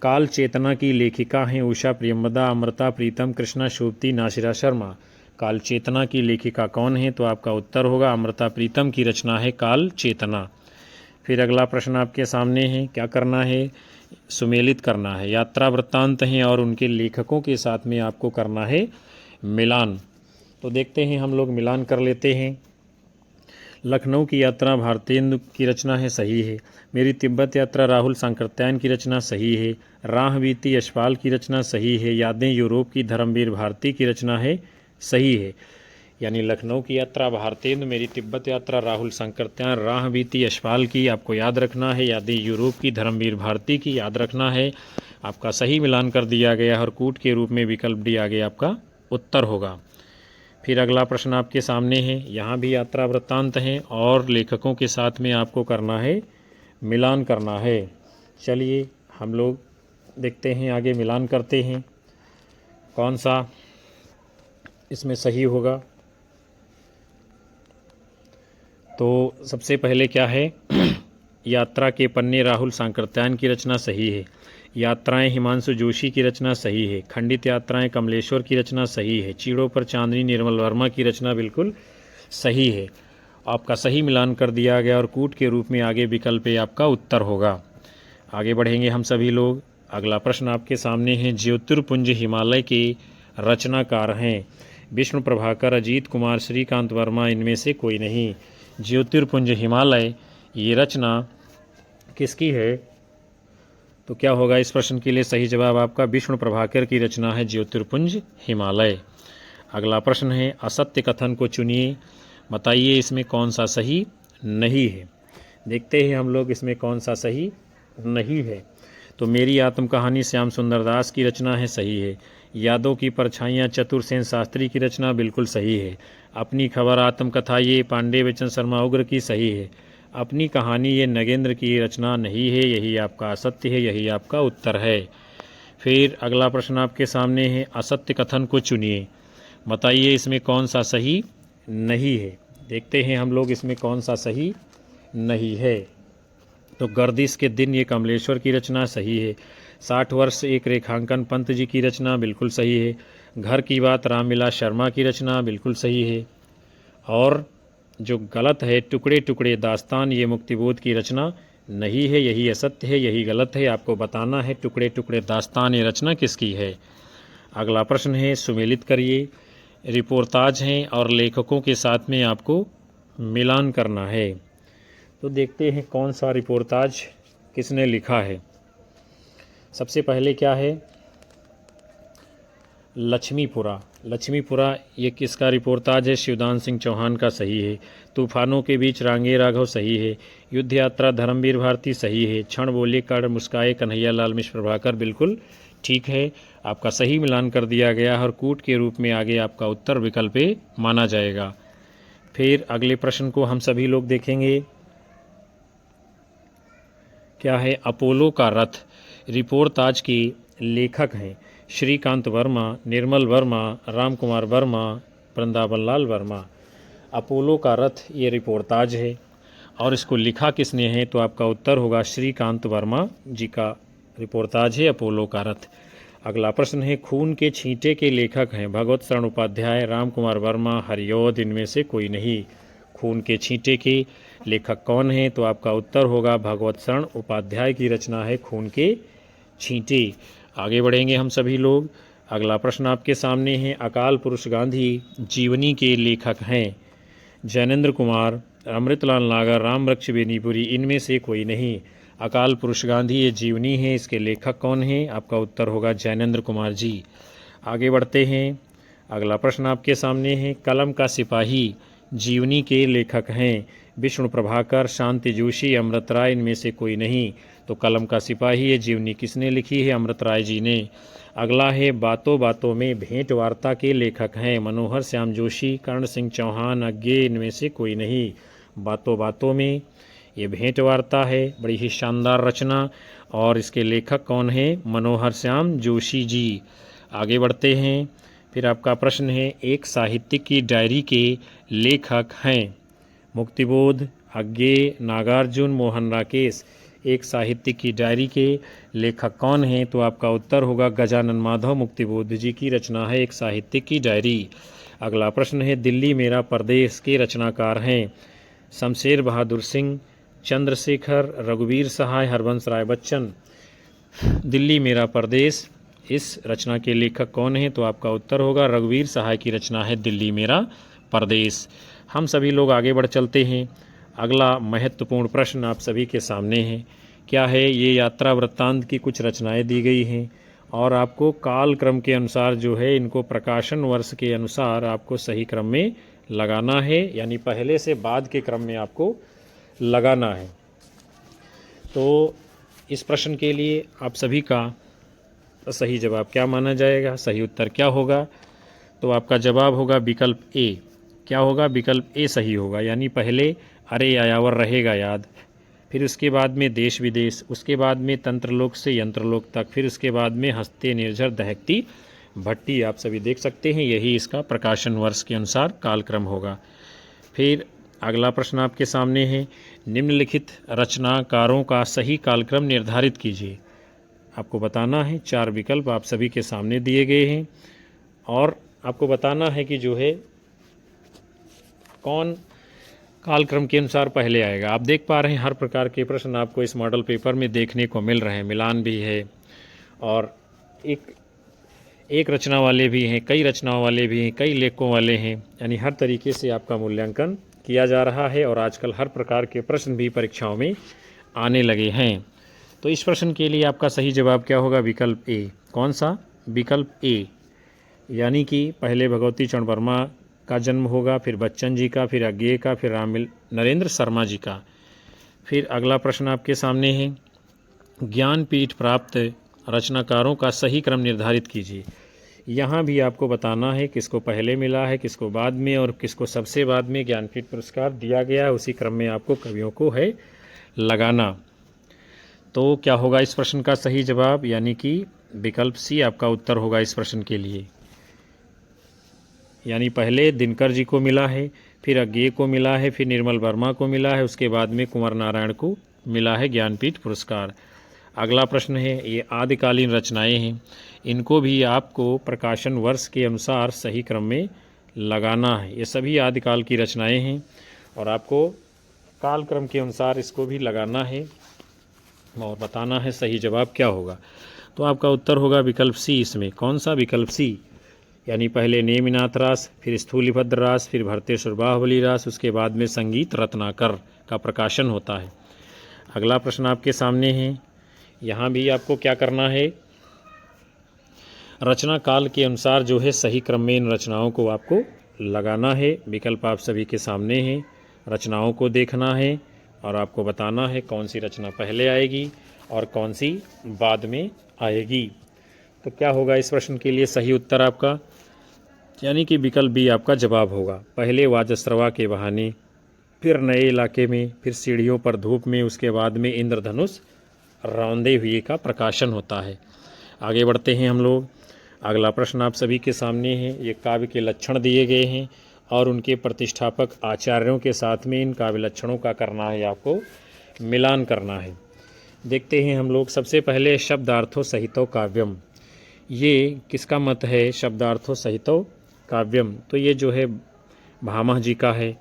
काल चेतना की लेखिका हैं उषा प्रियंवदा, अमृता प्रीतम, कृष्णा शोभती, नासिरा शर्मा। काल चेतना की लेखिका कौन है? तो आपका उत्तर होगा अमृता प्रीतम की रचना है काल चेतना। फिर अगला प्रश्न आपके सामने है, क्या करना है? सुमेलित करना है, यात्रा वृत्तांत हैं और उनके लेखकों के साथ में आपको करना है मिलान। तो देखते हैं हम लोग, मिलान कर लेते हैं। लखनऊ की यात्रा भारतेंदु की रचना है, सही है। मेरी तिब्बत यात्रा राहुल सांकृत्यायन की रचना, सही है। राह बीती यशपाल की रचना, सही है। यादें यूरोप की धर्मवीर भारती की रचना है, सही है। यानी लखनऊ की यात्रा भारतेंदु, मेरी तिब्बत यात्रा राहुल सांकृत्यायन, राह बीती यशपाल की आपको याद रखना है, यादें यूरोप की धर्मवीर भारती की याद रखना है। आपका सही मिलान कर दिया गया और कूट के रूप में विकल्प डी आगे आपका उत्तर होगा। फिर अगला प्रश्न आपके सामने है, यहाँ भी यात्रा वृत्तांत हैं और लेखकों के साथ में आपको करना है मिलान करना है। चलिए हम लोग देखते हैं, आगे मिलान करते हैं कौन सा इसमें सही होगा। तो सबसे पहले क्या है, यात्रा के पन्ने राहुल सांकृत्यायन की रचना, सही है। यात्राएं हिमांशु जोशी की रचना सही है। खंडित यात्राएं कमलेश्वर की रचना सही है। चीड़ों पर चांदनी निर्मल वर्मा की रचना बिल्कुल सही है। आपका सही मिलान कर दिया गया और कूट के रूप में आगे विकल्प ए आपका उत्तर होगा। आगे बढ़ेंगे हम सभी लोग। अगला प्रश्न आपके सामने है। ज्योतिर्पुंज हिमालय के रचनाकार हैं विष्णु प्रभाकर, अजीत कुमार, श्रीकांत वर्मा, इनमें से कोई नहीं। ज्योतिर्पुंज हिमालय ये रचना किसकी है? तो क्या होगा इस प्रश्न के लिए सही जवाब आपका विष्णु प्रभाकर की रचना है ज्योतिर्पुंज हिमालय। अगला प्रश्न है। असत्य कथन को चुनिए, बताइए इसमें कौन सा सही नहीं है। देखते हैं हम लोग इसमें कौन सा सही नहीं है। तो मेरी आत्मकहानी श्याम सुंदर दास की रचना है, सही है। यादों की परछाइयाँ चतुरसेन शास्त्री की रचना बिल्कुल सही है। अपनी खबर आत्मकथा ये पांडे बच्चन शर्मा उग्र की सही है। अपनी कहानी ये नगेंद्र की रचना नहीं है, यही आपका असत्य है, यही आपका उत्तर है। फिर अगला प्रश्न आपके सामने है। असत्य कथन को चुनिए, बताइए इसमें कौन सा सही नहीं है। देखते हैं हम लोग इसमें कौन सा सही नहीं है। तो गर्दिश के दिन ये कमलेश्वर की रचना सही है। 60 वर्ष एक रेखांकन पंत जी की रचना बिल्कुल सही है। घर की बात रामविलास शर्मा की रचना बिल्कुल सही है। और जो गलत है टुकड़े टुकड़े दास्तान ये मुक्तिबोध की रचना नहीं है, यही असत्य है, यही गलत है। आपको बताना है टुकड़े टुकड़े दास्तान ये रचना किसकी है। अगला प्रश्न है। सुमेलित करिए, रिपोर्टाज हैं और लेखकों के साथ में आपको मिलान करना है। तो देखते हैं कौन सा रिपोर्टाज किसने लिखा है। सबसे पहले क्या है? लक्ष्मीपुरा। लक्ष्मीपुरा ये किसका रिपोर्टाज है? शिवदान सिंह चौहान का, सही है। तूफानों के बीच रांगे राघव सही है। युद्ध यात्रा धर्मवीर भारती सही है। क्षण बोले कर्ण मुस्काए कन्हैया लाल मिश्र प्रभाकर बिल्कुल ठीक है। आपका सही मिलान कर दिया गया और कूट के रूप में आगे आपका उत्तर विकल्प ए माना जाएगा। फिर अगले प्रश्न को हम सभी लोग देखेंगे। क्या है? अपोलो का रथ रिपोर्टाज के लेखक हैं श्रीकांत वर्मा, निर्मल वर्मा, राम कुमार वर्मा, वृंदावन लाल वर्मा। अपोलो का रथ ये रिपोर्टाज है और इसको लिखा किसने है? तो आपका उत्तर होगा श्रीकांत वर्मा जी का रिपोर्टाज है अपोलो का रथ। अगला प्रश्न है। खून के छींटे के लेखक हैं भगवत शरण उपाध्याय, राम कुमार वर्मा, हरिऔध, इनमें से कोई नहीं। खून के छींटे के लेखक कौन है? तो आपका उत्तर होगा भगवत शरण उपाध्याय की रचना है खून के छींटे। आगे बढ़ेंगे हम सभी लोग। अगला प्रश्न आपके सामने है। अकाल पुरुष गांधी जीवनी के लेखक हैं जैनेन्द्र कुमार, अमृतलाल नागर, राम वृक्ष बेनीपुरी, इनमें से कोई नहीं। अकाल पुरुष गांधी ये जीवनी है, इसके लेखक कौन हैं? आपका उत्तर होगा जैनेन्द्र कुमार जी। आगे बढ़ते हैं। अगला प्रश्न आपके सामने है। कलम का सिपाही जीवनी के लेखक हैं विष्णु प्रभाकर, शांति जोशी, अमृत राय, इनमें से कोई नहीं। तो कलम का सिपाही ये जीवनी किसने लिखी है? अमृत राय जी ने। अगला है। बातों बातों में भेंट वार्ता के लेखक हैं मनोहर श्याम जोशी, कर्ण सिंह चौहान, अज्ञे, इनमें से कोई नहीं। बातों बातों में ये भेंट वार्ता है, बड़ी ही शानदार रचना, और इसके लेखक कौन है? मनोहर श्याम जोशी जी। आगे बढ़ते हैं। फिर आपका प्रश्न है। एक साहित्यिक की डायरी के लेखक हैं मुक्तिबोध, अज्ञे, नागार्जुन, मोहन राकेश। एक साहित्यिक की डायरी के लेखक कौन हैं? तो आपका उत्तर होगा गजानन माधव, मुक्तिबोध जी की रचना है एक साहित्यिक की डायरी। अगला प्रश्न है। दिल्ली मेरा परदेश के रचनाकार हैं शमशेर बहादुर सिंह, चंद्रशेखर, रघुवीर सहाय, हरबंस राय बच्चन। दिल्ली मेरा परदेश इस रचना के लेखक कौन हैं? तो आपका उत्तर होगा रघुवीर सहाय की रचना है दिल्ली मेरा परदेश। हम सभी लोग आगे बढ़ चलते हैं। अगला महत्वपूर्ण प्रश्न आप सभी के सामने है। क्या है? ये यात्रा वृत्तांत की कुछ रचनाएं दी गई हैं और आपको काल क्रम के अनुसार जो है इनको प्रकाशन वर्ष के अनुसार आपको सही क्रम में लगाना है, यानी पहले से बाद के क्रम में आपको लगाना है। तो इस प्रश्न के लिए आप सभी का सही जवाब क्या माना जाएगा? सही उत्तर क्या होगा? तो आपका जवाब होगा विकल्प ए। क्या होगा? विकल्प ए सही होगा, यानी पहले अरे आयावर रहेगा याद, फिर उसके बाद में देश विदेश, उसके बाद में तंत्रलोक से यंत्रलोक तक, फिर उसके बाद में हंसते निर्झर दहकती भट्टी। आप सभी देख सकते हैं यही इसका प्रकाशन वर्ष के अनुसार कालक्रम होगा। फिर अगला प्रश्न आपके सामने है। निम्नलिखित रचनाकारों का सही कालक्रम निर्धारित कीजिए। आपको बताना है। 4 विकल्प आप सभी के सामने दिए गए हैं और आपको बताना है कि जो है कौन कालक्रम के अनुसार पहले आएगा। आप देख पा रहे हैं हर प्रकार के प्रश्न आपको इस मॉडल पेपर में देखने को मिल रहे हैं। मिलान भी है और एक रचना वाले भी हैं, कई रचनाओं वाले भी हैं, कई लेखकों वाले हैं, यानी हर तरीके से आपका मूल्यांकन किया जा रहा है और आजकल हर प्रकार के प्रश्न भी परीक्षाओं में आने लगे हैं। तो इस प्रश्न के लिए आपका सही जवाब क्या होगा? विकल्प ए। कौन सा? विकल्प ए, यानी कि पहले भगवती चरण वर्मा का जन्म होगा, फिर बच्चन जी का, फिर अज्ञेय का, फिर नरेंद्र शर्मा जी का। फिर अगला प्रश्न आपके सामने है, ज्ञानपीठ प्राप्त रचनाकारों का सही क्रम निर्धारित कीजिए। यहाँ भी आपको बताना है किसको पहले मिला है, किसको बाद में और किसको सबसे बाद में ज्ञानपीठ पुरस्कार दिया गया है। उसी क्रम में आपको कवियों को है लगाना। तो क्या होगा इस प्रश्न का सही जवाब? यानी कि विकल्प सी आपका उत्तर होगा इस प्रश्न के लिए। यानी पहले दिनकर जी को मिला है, फिर अज्ञेय को मिला है, फिर निर्मल वर्मा को मिला है, उसके बाद में कुंवर नारायण को मिला है ज्ञानपीठ पुरस्कार। अगला प्रश्न है, ये आदिकालीन रचनाएं हैं, इनको भी आपको प्रकाशन वर्ष के अनुसार सही क्रम में लगाना है। ये सभी आदिकाल की रचनाएं हैं और आपको कालक्रम के अनुसार इसको भी लगाना है और बताना है सही जवाब क्या होगा। तो आपका उत्तर होगा विकल्प सी। इसमें कौन सा? विकल्प सी, यानी पहले नेमिनाथ रास, फिर स्थूलिभद्र रास, फिर भरतेश्वर बाहुबली रास, उसके बाद में संगीत रत्नाकर का प्रकाशन होता है। अगला प्रश्न आपके सामने है, यहाँ भी आपको क्या करना है? रचना काल के अनुसार जो है सही क्रम में इन रचनाओं को आपको लगाना है। विकल्प आप सभी के सामने हैं, रचनाओं को देखना है और आपको बताना है कौन सी रचना पहले आएगी और कौन सी बाद में आएगी। तो क्या होगा इस प्रश्न के लिए सही उत्तर आपका? यानी कि विकल्प बी आपका जवाब होगा। पहले वाजस्रवा के बहाने, फिर नए इलाके में, फिर सीढ़ियों पर धूप में, उसके बाद में इंद्रधनुष रौंदे हुए का प्रकाशन होता है। आगे बढ़ते हैं हम लोग। अगला प्रश्न आप सभी के सामने है। ये काव्य के लक्षण दिए गए हैं और उनके प्रतिष्ठापक आचार्यों के साथ में इन काव्य लक्षणों का करना है, आपको मिलान करना है। देखते हैं हम लोग। सबसे पहले शब्दार्थो सहितो काव्यम, ये किसका मत है? शब्दार्थो सहितो काव्यम, तो ये जो है भामह जी का है।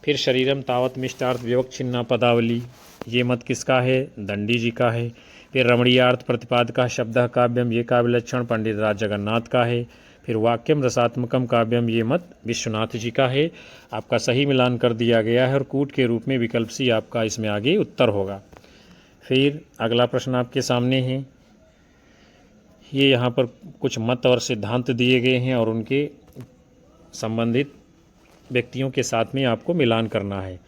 फिर शरीरम तावत मिष्टार्थ विवक्षिन्ना पदावली, ये मत किसका है? दंडी जी का है। फिर रमणीयार्थ प्रतिपादका शब्द काव्यम, ये काव्य लक्षण पंडित राज जगन्नाथ का है। फिर वाक्यम रसात्मकम काव्यम, ये मत विश्वनाथ जी का है। आपका सही मिलान कर दिया गया है और कूट के रूप में विकल्प सी आपका इसमें आगे उत्तर होगा। फिर अगला प्रश्न आपके सामने है। ये यहाँ पर कुछ मत और सिद्धांत दिए गए हैं और उनके संबंधित व्यक्तियों के साथ में आपको मिलान करना है।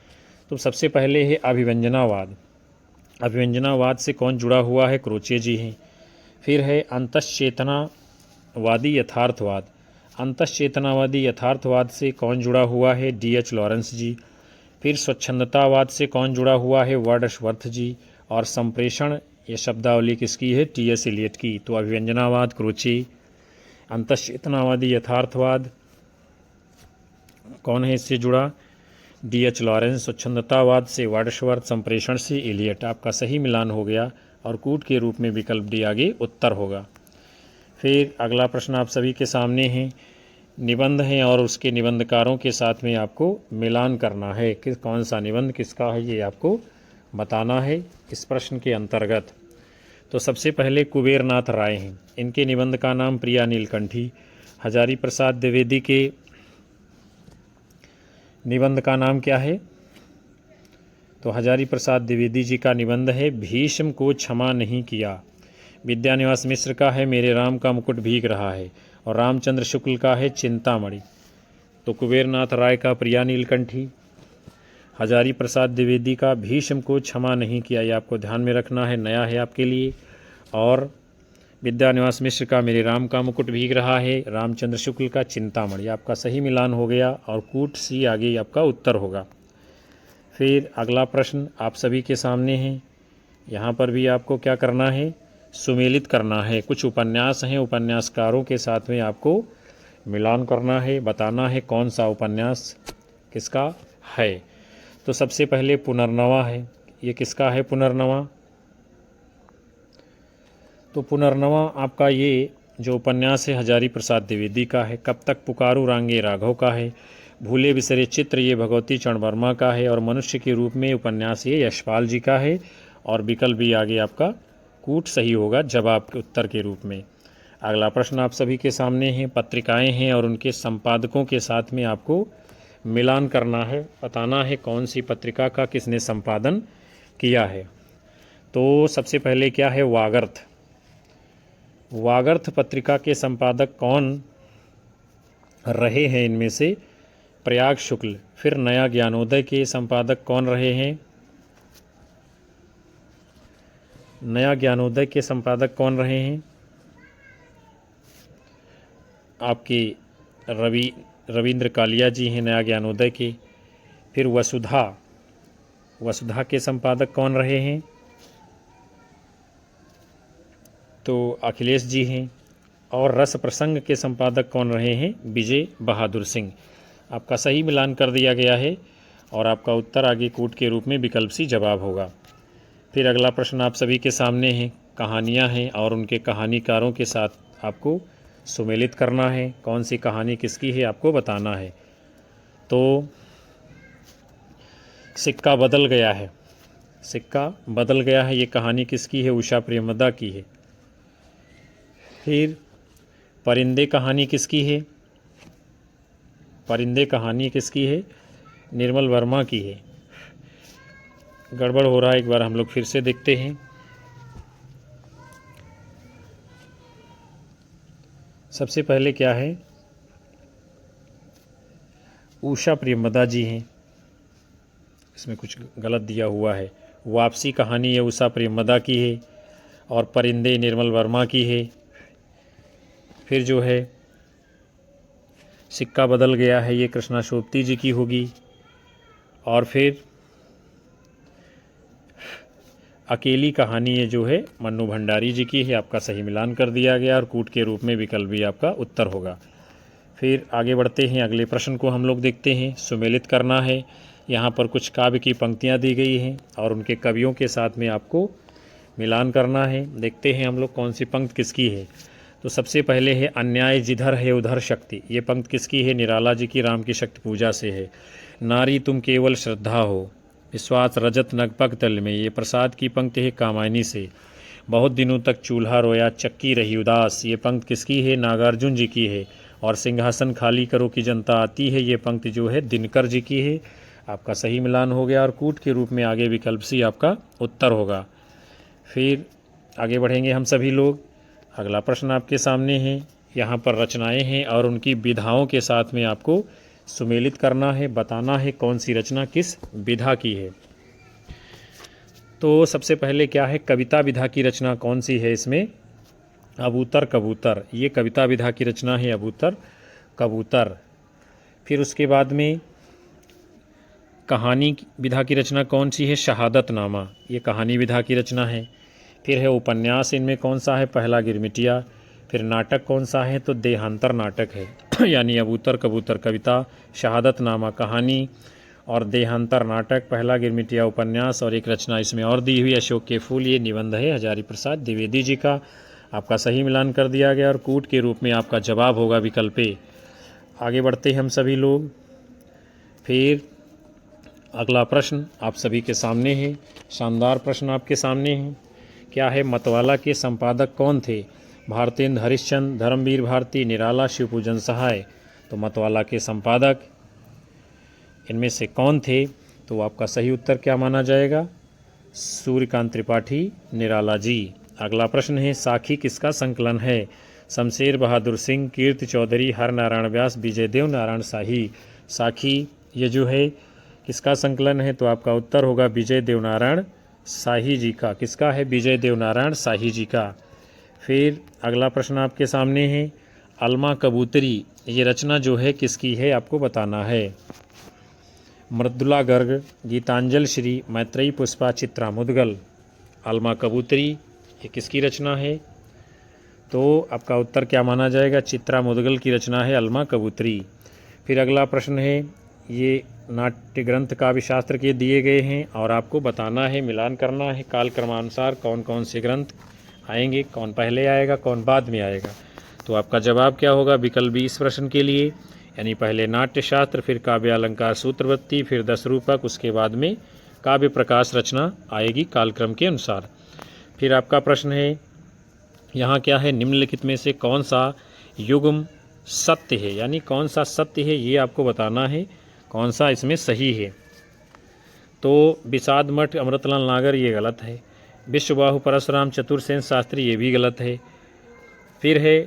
तो सबसे पहले है अभिव्यंजनावाद। अभिव्यंजनावाद से कौन जुड़ा हुआ है? क्रोचे जी हैं। फिर है अंतश्चेतनावादी यथार्थवाद। अंतश्चेतनावादी यथार्थवाद से कौन जुड़ा हुआ है? D.H. लॉरेंस जी। फिर स्वच्छंदतावाद से कौन जुड़ा हुआ है? वर्ड्सवर्थ जी। और संप्रेषण ये शब्दावली किसकी है? T.S. इलियट की। तो अभिव्यंजनावाद क्रोचे, अंतश्चेतनावादी यथार्थवाद कौन है इससे जुड़ा? D.H. लॉरेंस। स्वच्छंदतावाद से वर्ड्सवर्थ, संप्रेषण से इलियट। आपका सही मिलान हो गया और कूट के रूप में विकल्प डी आगे उत्तर होगा। फिर अगला प्रश्न आप सभी के सामने है। निबंध हैं और उसके निबंधकारों के साथ में आपको मिलान करना है। किस कौन सा निबंध किसका है ये आपको बताना है इस प्रश्न के अंतर्गत। तो सबसे पहले कुबेरनाथ राय हैं, इनके निबंध का नाम प्रिया नीलकंठी। हजारी प्रसाद द्विवेदी के निबंध का नाम क्या है? तो हजारी प्रसाद द्विवेदी जी का निबंध है भीष्म को क्षमा नहीं किया। विद्यानिवास मिश्र का है मेरे राम का मुकुट भीग रहा है और रामचंद्र शुक्ल का है चिंतामणि। तो कुबेरनाथ राय का प्रिया नीलकंठी, हजारी प्रसाद द्विवेदी का भीष्म को क्षमा नहीं किया, ये आपको ध्यान में रखना है, नया है आपके लिए। और विद्यानिवास मिश्र का मेरे राम का मुकुट भीग रहा है, रामचंद्र शुक्ल का चिंतामणि। आपका सही मिलान हो गया और कूट सी आगे आपका उत्तर होगा। फिर अगला प्रश्न आप सभी के सामने है। यहाँ पर भी आपको क्या करना है? सुमेलित करना है। कुछ उपन्यास हैं, उपन्यासकारों के साथ में आपको मिलान करना है, बताना है कौन सा उपन्यास किसका है। तो सबसे पहले पुनर्नवा है, ये किसका है पुनर्नवा? तो पुनर्नवा आपका ये जो उपन्यास है हजारी प्रसाद द्विवेदी का है। कब तक पुकारूं रांगे राघव का है। भूले बिसरे चित्र ये भगवती चरण वर्मा का है। और मनुष्य के रूप में उपन्यास ये यशपाल जी का है। और विकल्प भी आगे आपका कूट सही होगा जवाब के उत्तर के रूप में। अगला प्रश्न आप सभी के सामने है। पत्रिकाएं हैं और उनके संपादकों के साथ में आपको मिलान करना है, बताना है कौन सी पत्रिका का किसने संपादन किया है। तो सबसे पहले क्या है, वागर्थ। वागर्थ पत्रिका के संपादक कौन रहे हैं इनमें से, प्रयाग शुक्ल। फिर नया ज्ञानोदय के संपादक कौन रहे हैं, नया ज्ञानोदय के संपादक कौन रहे हैं, आपके रविंद्र कालिया जी हैं नया ज्ञानोदय के। फिर वसुधा के संपादक कौन रहे हैं, तो अखिलेश जी हैं। और रस प्रसंग के संपादक कौन रहे हैं, विजय बहादुर सिंह। आपका सही मिलान कर दिया गया है और आपका उत्तर आगे कूट के रूप में विकल्प सी जवाब होगा। फिर अगला प्रश्न आप सभी के सामने है। कहानियाँ हैं और उनके कहानीकारों के साथ आपको सुमेलित करना है। कौन सी कहानी किसकी है आपको बताना है। तो सिक्का बदल गया है, सिक्का बदल गया है, ये कहानी किसकी है, उषा प्रेमदा की है। फिर परिंदे कहानी किसकी है, परिंदे कहानी किसकी है, निर्मल वर्मा की है। गड़बड़ हो रहा है, एक बार हम लोग फिर से देखते हैं। सबसे पहले क्या है, उषा प्रेमदा जी हैं, इसमें कुछ गलत दिया हुआ है। वापसी कहानी ये उषा प्रेमदा की है और परिंदे निर्मल वर्मा की है। फिर जो है सिक्का बदल गया है, ये कृष्णा शोभती जी की होगी। और फिर अकेली कहानी ये जो है मन्नू भंडारी जी की है। आपका सही मिलान कर दिया गया और कूट के रूप में विकल्प भी आपका उत्तर होगा। फिर आगे बढ़ते हैं, अगले प्रश्न को हम लोग देखते हैं। सुमेलित करना है, यहाँ पर कुछ काव्य की पंक्तियाँ दी गई हैं और उनके कवियों के साथ में आपको मिलान करना है। देखते हैं हम लोग कौन सी पंक्ति किसकी है। तो सबसे पहले है, अन्याय जिधर है उधर शक्ति। ये पंक्ति किसकी है, निराला जी की राम की शक्ति पूजा से है। नारी तुम केवल श्रद्धा हो, विश्वास रजत नगपग तल में, ये प्रसाद की पंक्ति है कामायनी से। बहुत दिनों तक चूल्हा रोया चक्की रही उदास, ये पंक्ति किसकी है, नागार्जुन जी की है। और सिंहासन खाली करो कि जनता आती है, ये पंक्ति जो है दिनकर जी की है। आपका सही मिलान हो गया और कूट के रूप में आगे विकल्प सी आपका उत्तर होगा। फिर आगे बढ़ेंगे हम सभी लोग। अगला प्रश्न आपके सामने है, यहाँ पर रचनाएं हैं और उनकी विधाओं के साथ में आपको सुमेलित करना है, बताना है कौन सी रचना किस विधा की है। तो सबसे पहले क्या है, कविता विधा की रचना कौन सी है इसमें, अबूतर कबूतर, ये कविता विधा की रचना है अबूतर कबूतर। फिर उसके बाद में कहानी विधा की रचना कौन सी है, शहादतनामा, ये कहानी विधा की रचना है। फिर है उपन्यास, इनमें कौन सा है, पहला गिरमिटिया। फिर नाटक कौन सा है, तो देहांतर नाटक है यानी अबूतर कबूतर कविता, शहादतनामा कहानी और देहांतर नाटक, पहला गिरमिटिया उपन्यास। और एक रचना इसमें और दी हुई, अशोक के फूल, ये निबंध है हजारी प्रसाद द्विवेदी जी का। आपका सही मिलान कर दिया गया और कूट के रूप में आपका जवाब होगा विकल्प ए। आगे बढ़ते हैं हम सभी लोग। फिर अगला प्रश्न आप सभी के सामने है, शानदार प्रश्न आपके सामने है। क्या है, मतवाला के संपादक कौन थे, भारतेंद्र हरिश्चंद्र, धर्मवीर भारती, निराला, शिवपूजन सहाय। तो मतवाला के संपादक इनमें से कौन थे, तो आपका सही उत्तर क्या माना जाएगा, सूर्यकांत त्रिपाठी, निराला जी। अगला प्रश्न है, साखी किसका संकलन है, शमशेर बहादुर सिंह, कीर्ति चौधरी, हर नारायण व्यास, विजय देव नारायण शाही। साखी ये जो है किसका संकलन है, तो आपका उत्तर होगा विजय देव नारायण शाही जी का। किसका है, विजय देव नारायण शाही जी का। फिर अगला प्रश्न आपके सामने है, अलमा कबूतरी, ये रचना जो है किसकी है आपको बताना है। मृदुला गर्ग, गीतांजल श्री, मैत्रेयी पुष्पा, चित्रा मुदगल। अलमा कबूतरी ये किसकी रचना है, तो आपका उत्तर क्या माना जाएगा, चित्रा मुदगल की रचना है अलमा कबूतरी। फिर अगला प्रश्न है, ये नाट्य ग्रंथ काव्य शास्त्र के दिए गए हैं और आपको बताना है, मिलान करना है काल क्रमानुसार कौन कौन से ग्रंथ आएंगे, कौन पहले आएगा कौन बाद में आएगा। तो आपका जवाब क्या होगा विकल्प बी इस प्रश्न के लिए, यानी पहले नाट्यशास्त्र, फिर काव्य अलंकार सूत्रवृत्ति, फिर 10 रूपक, उसके बाद में काव्य प्रकाश रचना आएगी कालक्रम के अनुसार। फिर आपका प्रश्न है यहाँ क्या है, निम्नलिखित में से कौन सा युग्म सत्य है, यानी कौन सा सत्य है ये आपको बताना है, कौन सा इसमें सही है। तो विषाद मठ अमृतलाल नागर ये गलत है, विश्वबाहु परशुराम चतुर्सेन शास्त्री ये भी गलत है, फिर है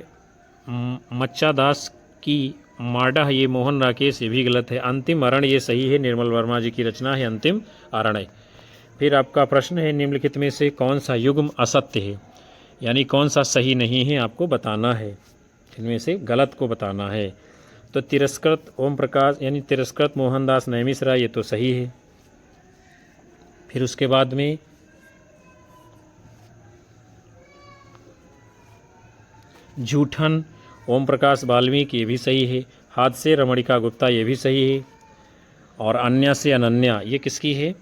मच्चा दास की माडा ये मोहन राकेश ये भी गलत है, अंतिम अरण ये सही है, निर्मल वर्मा जी की रचना है अंतिम अरण। फिर आपका प्रश्न है निम्नलिखित में से कौन सा युग्म असत्य है, यानी कौन सा सही नहीं है आपको बताना है, इनमें से गलत को बताना है। तो तिरस्कृत ओम प्रकाश यानी तिरस्कृत मोहनदास नैमिषारण्य ये तो सही है। फिर उसके बाद में झूठन ओम प्रकाश वाल्मीकि ये भी सही है, हाथ से रमणिका गुप्ता ये भी सही है, और अन्य से अनन्या ये किसकी है,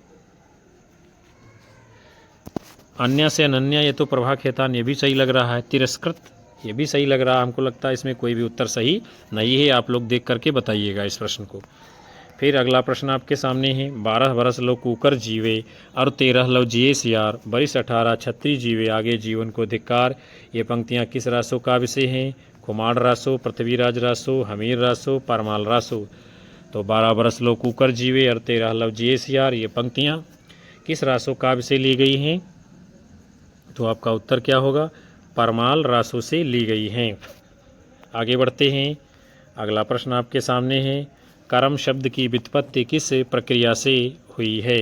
अन्य से अनन्या ये तो प्रभा खेतान ये भी सही लग रहा है, तिरस्कृत ये भी सही लग रहा है, हमको लगता है इसमें कोई भी उत्तर सही नहीं है, आप लोग देख करके बताइएगा इस प्रश्न को। फिर अगला प्रश्न आपके सामने है, 12 बरस लो कुकर जीवे और 13 लो जिए सियार, बरिस 18 छत्री जीवे आगे जीवन को धिक्कार। ये पंक्तियाँ किस रासो का विषय हैं, कुमार रासो, पृथ्वीराज रासो, हमीर रासो, परमाल रासो। तो 12 बरस लो कुकर जीवे और 13 लो जिए सियार ये पंक्तियाँ किस रासो का विषय ली गई हैं, तो आपका उत्तर क्या होगा, परमाल रासो से ली गई हैं। आगे बढ़ते हैं, अगला प्रश्न आपके सामने है, कर्म शब्द की व्युत्पत्ति किस प्रक्रिया से हुई है,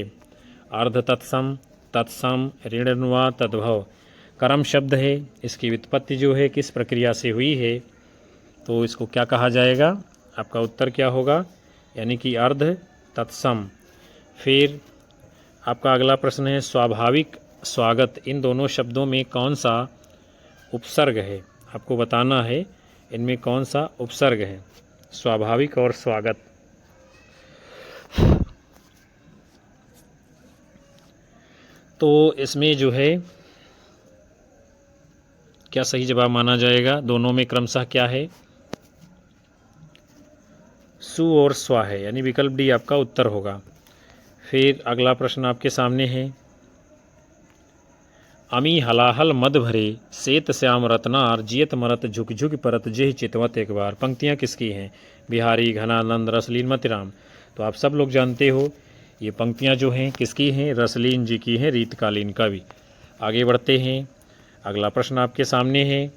अर्ध तत्सम, तत्सम, ऋणनुवा, तद्भव। कर्म शब्द है, इसकी व्युत्पत्ति जो है किस प्रक्रिया से हुई है, तो इसको क्या कहा जाएगा, आपका उत्तर क्या होगा, यानी कि अर्ध तत्सम। फिर आपका अगला प्रश्न है, स्वाभाविक स्वागत इन दोनों शब्दों में कौन सा उपसर्ग है, आपको बताना है इनमें कौन सा उपसर्ग है, स्वाभाविक और स्वागत। तो इसमें जो है क्या सही जवाब माना जाएगा, दोनों में क्रमशः क्या है, सु और स्वा है, यानी विकल्प डी आपका उत्तर होगा। फिर अगला प्रश्न आपके सामने है, अमी हलाहल मद भरे सेत श्याम रत्नार जियत मरत झुक झुक परत जेह चितवत एक बार। पंक्तियाँ किसकी हैं, बिहारी, घनानंद, रसलीन, मतिराम। तो आप सब लोग जानते हो ये पंक्तियाँ जो हैं किसकी हैं, रसलीन जी की हैं, रीतकालीन कवि। आगे बढ़ते हैं, अगला प्रश्न आपके सामने है,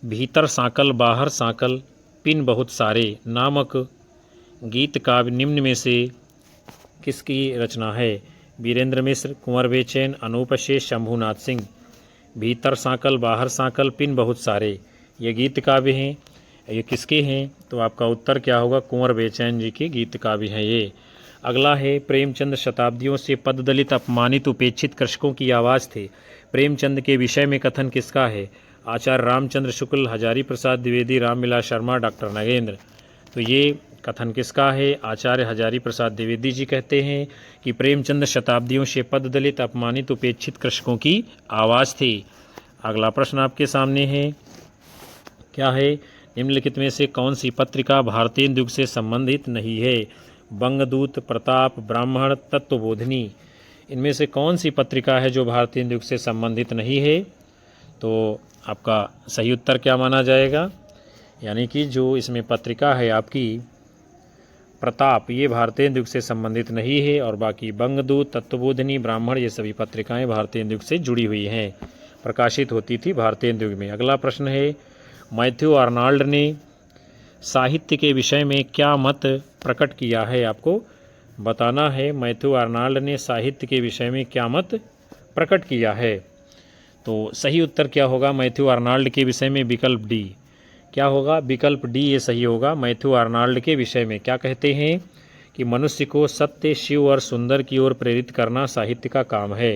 भीतर सांकल बाहर सांकल पिन बहुत सारे नामक गीत काव्य निम्न में से किसकी रचना है, वीरेंद्र मिश्र, कुंवर बेचैन, अनूप शेष, शंभुनाथ सिंह। भीतर सांकल बाहर सांकल पिन बहुत सारे ये गीत काव्य हैं, ये किसके हैं, तो आपका उत्तर क्या होगा, कुंवर बेचैन जी के गीत काव्य हैं ये। अगला है, प्रेमचंद शताब्दियों से पददलित अपमानित उपेक्षित कृषकों की आवाज़ थे। प्रेमचंद के विषय में कथन किसका है, आचार्य रामचंद्र शुक्ल, हजारी प्रसाद द्विवेदी, रामविलास शर्मा, डॉक्टर नगेंद्र। तो ये कथन किसका है, आचार्य हजारी प्रसाद द्विवेदी जी कहते हैं कि प्रेमचंद शताब्दियों से पददलित अपमानित उपेक्षित कृषकों की आवाज़ थी। अगला प्रश्न आपके सामने है, क्या है, निम्नलिखित में से कौन सी पत्रिका भारतीय युग से संबंधित नहीं है, बंगदूत, प्रताप, ब्राह्मण, तत्वबोधिनी। इनमें से कौन सी पत्रिका है जो भारतीय युग से संबंधित नहीं है, तो आपका सही उत्तर क्या माना जाएगा, यानी कि जो इसमें पत्रिका है आपकी प्रताप ये भारतीय युग से संबंधित नहीं है, और बाकी बंगदूत, तत्वबोधिनी, ब्राह्मण ये सभी पत्रिकाएं भारतीय युग से जुड़ी हुई हैं, प्रकाशित होती थी भारतीय युग में। अगला प्रश्न है, मैथ्यू आर्नाल्ड ने साहित्य के विषय में क्या मत प्रकट किया है, आपको बताना है। मैथ्यू आर्नाल्ड ने साहित्य के विषय में क्या मत प्रकट किया है, तो सही उत्तर क्या होगा, मैथ्यू आर्नाल्ड के विषय में विकल्प डी। क्या होगा, विकल्प डी ये सही होगा। मैथ्यू आर्नाल्ड के विषय में क्या कहते हैं कि मनुष्य को सत्य, शिव और सुंदर की ओर प्रेरित करना साहित्य का काम है।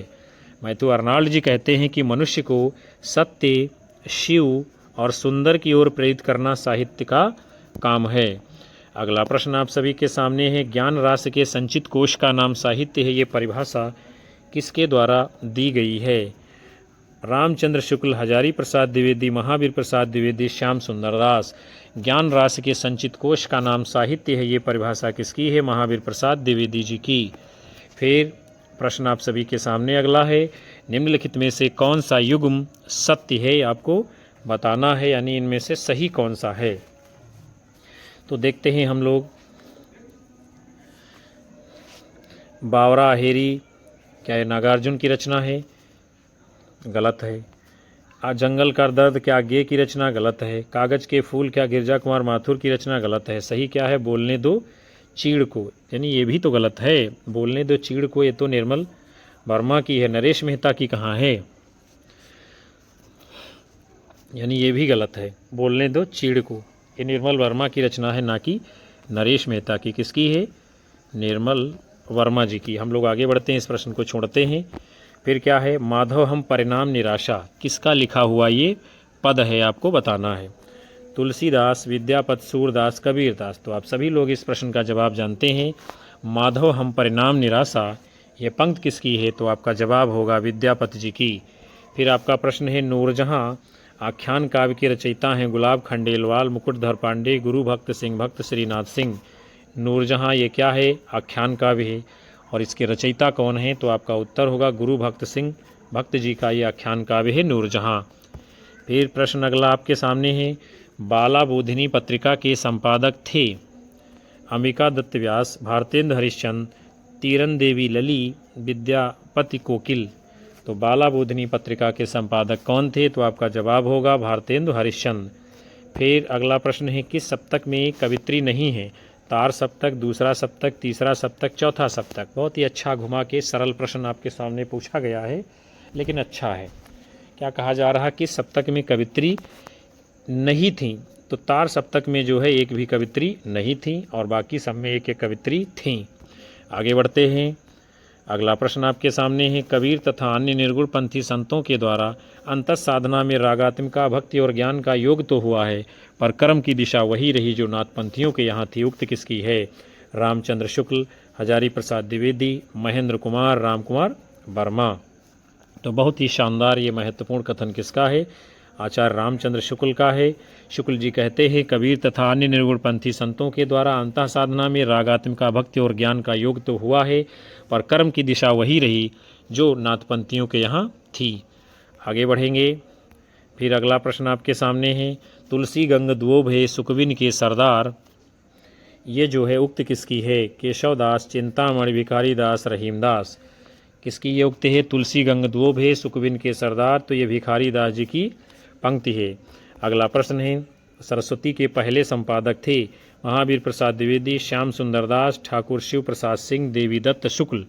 मैथ्यू आर्नाल्ड जी कहते हैं कि मनुष्य को सत्य, शिव और सुंदर की ओर प्रेरित करना साहित्य का काम है। अगला प्रश्न आप सभी के सामने है, ज्ञान राशि के संचित कोश का नाम साहित्य है, ये परिभाषा किसके द्वारा दी गई है, रामचंद्र शुक्ल, हजारी प्रसाद द्विवेदी, महावीर प्रसाद द्विवेदी, श्याम सुंदर दास। ज्ञान राशि के संचित कोश का नाम साहित्य है, ये परिभाषा किसकी है? महावीर प्रसाद द्विवेदी जी की। फिर प्रश्न आप सभी के सामने अगला है, निम्नलिखित में से कौन सा युग्म सत्य है, आपको बताना है, यानी इनमें से सही कौन सा है। तो देखते हैं हम लोग। बावरा हेरी क्या ये नागार्जुन की रचना है? गलत है। जंगल का दर्द क्या गे की रचना? गलत है। कागज के फूल क्या गिरजा कुमार माथुर की रचना? गलत है। सही क्या है? बोलने दो चीड़ को, यानी ये भी तो गलत है। बोलने दो चीड़ को ये तो निर्मल वर्मा की है, नरेश मेहता की कहाँ है? यानी ये भी गलत है। बोलने दो चीड़ को ये निर्मल वर्मा की रचना है, ना कि नरेश मेहता की। किसकी है? निर्मल वर्मा जी की। हम लोग आगे बढ़ते हैं, इस प्रश्न को छोड़ते हैं। फिर क्या है? माधव हम परिणाम निराशा किसका लिखा हुआ ये पद है, आपको बताना है। तुलसीदास, विद्यापति, सूरदास, कबीरदास। तो आप सभी लोग इस प्रश्न का जवाब जानते हैं। माधव हम परिणाम निराशा ये पंक्ति किसकी है? तो आपका जवाब होगा विद्यापति जी की। फिर आपका प्रश्न है, नूरजहाँ आख्यान काव्य के रचयिता हैं गुलाब खंडेलवाल, मुकुटधर पांडे, गुरु भक्त सिंह, भक्त श्रीनाथ सिंह। नूरजहाँ ये क्या है? आख्यान काव्य है। और इसके रचयिता कौन है? तो आपका उत्तर होगा गुरु भक्त सिंह भक्त जी का ये आख्यान काव्य है नूरजहाँ। फिर प्रश्न अगला आपके सामने है, बाला बोधिनी पत्रिका के संपादक थे अंबिका दत्त व्यास, भारतेंद्र हरिश्चंद्र, तीरन देवी लली, विद्यापति कोकिल। तो बाला बोधिनी पत्रिका के संपादक कौन थे? तो आपका जवाब होगा भारतेंद्र हरिश्चंद्र। फिर अगला प्रश्न है, किस सप्तक में कवित्री नहीं है? तार सप्तक, दूसरा सप्तक, तीसरा सप्तक, चौथा सप्तक। बहुत ही अच्छा घुमा के सरल प्रश्न आपके सामने पूछा गया है, लेकिन अच्छा है। क्या कहा जा रहा है? किस सप्तक में कवित्री नहीं थी? तो तार सप्तक में जो है एक भी कवित्री नहीं थी, और बाकी सब में एक एक कवित्री थी। आगे बढ़ते हैं। अगला प्रश्न आपके सामने है, कबीर तथा अन्य निर्गुण पंथी संतों के द्वारा अंतः साधना में रागात्मिका भक्ति और ज्ञान का योग तो हुआ है, पर कर्म की दिशा वही रही जो नाथपंथियों के यहाँ थी। उक्त किसकी है? रामचंद्र शुक्ल, हजारी प्रसाद द्विवेदी, महेंद्र कुमार, राम कुमार वर्मा। तो बहुत ही शानदार ये महत्वपूर्ण कथन किसका है? आचार्य रामचंद्र शुक्ल का है। शुक्ल जी कहते हैं, कबीर तथा अन्य निर्गुणपंथी संतों के द्वारा अंतः साधना में रागात्मिका भक्ति और ज्ञान का योग तो हुआ है, पर कर्म की दिशा वही रही जो नाथपंथियों के यहाँ थी। आगे बढ़ेंगे। फिर अगला प्रश्न आपके सामने है, तुलसी गंग द्वोभ है सुकविन के सरदार। ये जो है उक्त किसकी है? केशवदास, चिंतामणि, भिखारी दास, रहीमदास। किसकी ये उक्त है? तुलसी गंग द्वोभ है सुकविन के सरदार। तो ये भिखारी दास जी की पंक्ति है। अगला प्रश्न है, सरस्वती के पहले संपादक थे महावीर प्रसाद द्विवेदी, श्याम सुंदर दास, ठाकुर शिव प्रसाद सिंह, देवी दत्त शुक्ल।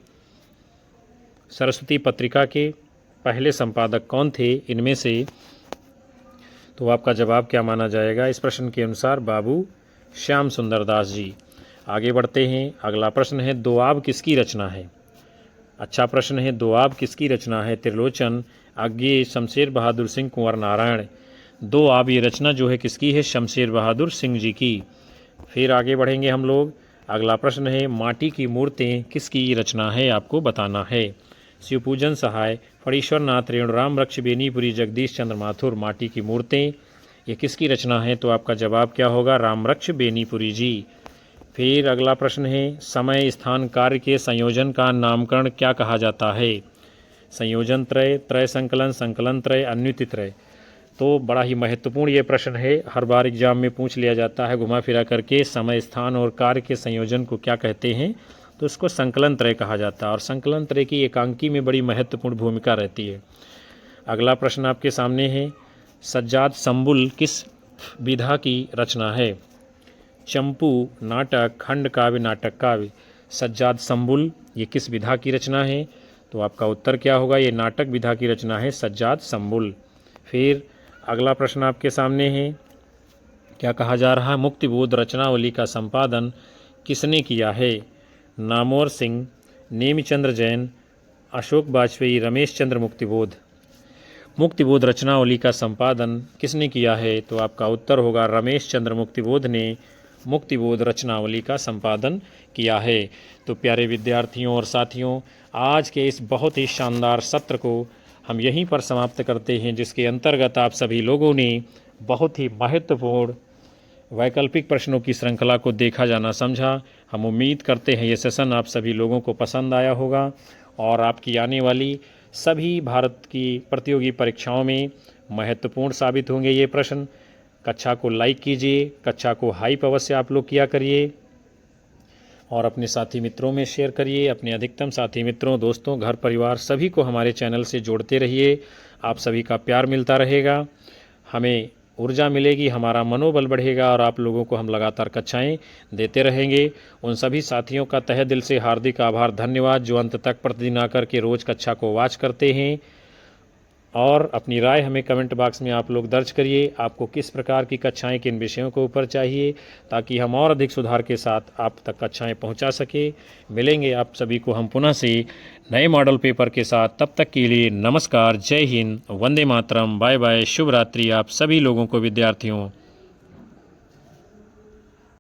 सरस्वती पत्रिका के पहले संपादक कौन थे इनमें से? तो आपका जवाब क्या माना जाएगा इस प्रश्न के अनुसार? बाबू श्याम सुंदर दास जी। आगे बढ़ते हैं। अगला प्रश्न है, दोआब किसकी रचना है? अच्छा प्रश्न है, दोआब किसकी रचना है? त्रिलोचन, आज्ञे, शमशेर बहादुर सिंह, कुंवर नारायण। दोआब ये रचना जो है किसकी है? शमशेर बहादुर सिंह जी की। फिर आगे बढ़ेंगे हम लोग। अगला प्रश्न है, माटी की मूर्तें किसकी रचना है? आपको बताना है। शिवपूजन सहाय, फणीश्वर नाथ, रेणुराम रक्ष, बेनीपुरी, जगदीश चंद्र माथुर। माटी की मूर्तें ये किसकी रचना है? तो आपका जवाब क्या होगा? रामरक्ष बेनीपुरी जी। फिर अगला प्रश्न है, समय स्थान कार्य के संयोजन का नामकरण क्या कहा जाता है? संयोजन त्रय, त्रय संकलन, संकलन त्रय, अन्विति त्रय। तो बड़ा ही महत्वपूर्ण ये प्रश्न है, हर बार एग्जाम में पूछ लिया जाता है घुमा फिरा करके। समय स्थान और कार्य के संयोजन को क्या कहते हैं? तो इसको संकलन त्रय कहा जाता है, और संकलन त्रय की एकांकी में बड़ी महत्वपूर्ण भूमिका रहती है। अगला प्रश्न आपके सामने है, सज्जाद संबुल किस विधा की रचना है? चंपू, नाटक, खंड काव्य, नाटक काव्य। सज्जाद संबुल ये किस विधा की रचना है? तो आपका उत्तर क्या होगा? ये नाटक विधा की रचना है सज्जाद संबुल। फिर अगला प्रश्न आपके सामने है, क्या कहा जा रहा है? मुक्तिबोध रचनावली का संपादन किसने किया है? नामोर सिंह, नेमिचंद्र जैन, अशोक वाजपेयी, रमेश चंद्र मुक्तिबोध। मुक्तिबोध रचनावली का संपादन किसने किया है? तो आपका उत्तर होगा रमेश चंद्र मुक्तिबोध ने मुक्तिबोध रचनावली का संपादन किया है। तो प्यारे विद्यार्थियों और साथियों, आज के इस बहुत ही शानदार सत्र को हम यहीं पर समाप्त करते हैं, जिसके अंतर्गत आप सभी लोगों ने बहुत ही महत्वपूर्ण वैकल्पिक प्रश्नों की श्रृंखला को देखा जाना समझा। हम उम्मीद करते हैं ये सेशन आप सभी लोगों को पसंद आया होगा और आपकी आने वाली सभी भारत की प्रतियोगी परीक्षाओं में महत्वपूर्ण साबित होंगे ये प्रश्न। कक्षा को लाइक कीजिए, कक्षा को हाइप अवश्य आप लोग किया करिए और अपने साथी मित्रों में शेयर करिए। अपने अधिकतम साथी मित्रों, दोस्तों, घर परिवार सभी को हमारे चैनल से जोड़ते रहिए। आप सभी का प्यार मिलता रहेगा, हमें ऊर्जा मिलेगी, हमारा मनोबल बढ़ेगा और आप लोगों को हम लगातार कक्षाएं देते रहेंगे। उन सभी साथियों का तहे दिल से हार्दिक आभार, धन्यवाद, जो अंत तक प्रतिदिन आकर के रोज़ कक्षा को वॉच करते हैं। और अपनी राय हमें कमेंट बॉक्स में आप लोग दर्ज करिए, आपको किस प्रकार की कक्षाएं, किन विषयों के ऊपर चाहिए, ताकि हम और अधिक सुधार के साथ आप तक कक्षाएं पहुंचा सके। मिलेंगे आप सभी को हम पुनः से नए मॉडल पेपर के साथ। तब तक के लिए नमस्कार, जय हिंद, वंदे मातरम, बाय बाय, शुभ रात्रि आप सभी लोगों को विद्यार्थियों।